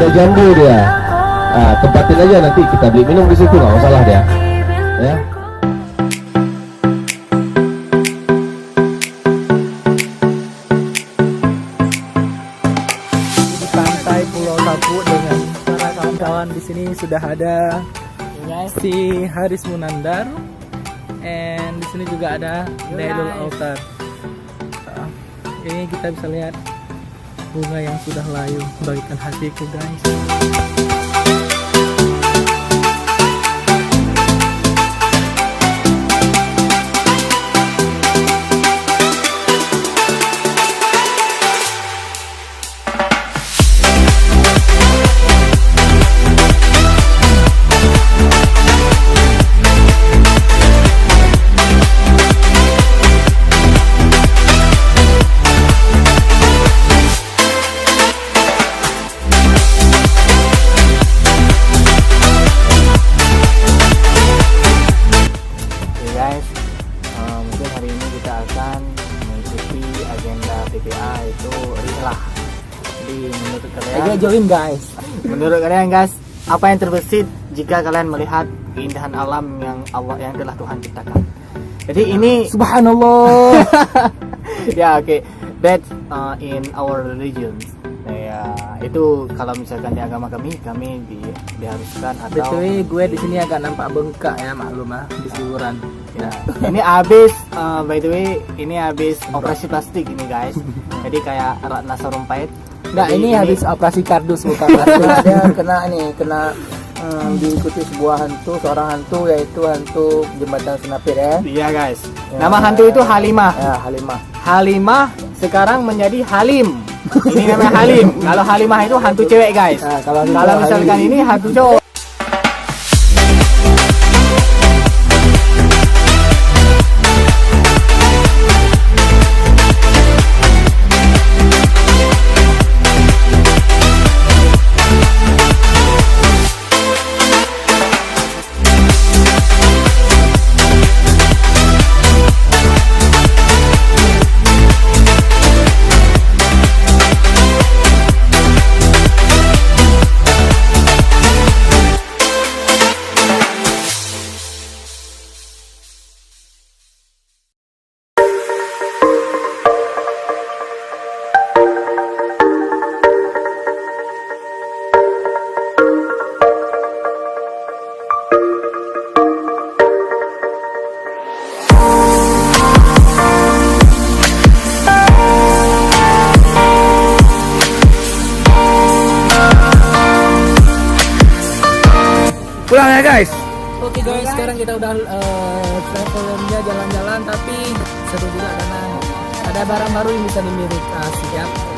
ada jambu dia. Tempatin aja, nanti kita beli minum di situ, nggak masalah dia. Ya. Di pantai Pulau Sapu dengan para kawan-kawan di sini sudah ada si Haris Munandar, and di sini juga ada Daedul Autar. Ini kita bisa lihat bunga yang sudah layu membangkitkan hatiku, guys. Mungkin hari ini kita akan mengikuti agenda PPA itu rilah. Jadi menurut kalian, menurut kalian guys, apa yang terbesit jika kalian melihat keindahan alam yang telah Tuhan ciptakan? Jadi ini Subhanallah. ya oke, that's in our religion. Ya itu kalau misalkan di agama kami diharuskan atau Betul, gue di sini agak nampak bengkak ya, maklum di seluruhan. Ya. Ini habis by the way, ini habis operasi plastik ini guys. Jadi kayak Ratna Sarumpait. Enggak, ini habis operasi kardus bukan plastik. Dia kena diikuti seorang hantu, yaitu hantu jembatan Senapir ya. Iya guys. Ya, Nama hantu itu Halimah. Ya, Halimah. Halimah sekarang menjadi Halim. Ini namanya Halim. Kalau Halimah itu hantu cewek guys. Nah, kalau misalkan ini hantu cowok. Pulang ya guys. Oke guys, sekarang kita udah travelernya jalan-jalan, tapi seru juga karena ada barang baru yang bisa dimiliki. Siap.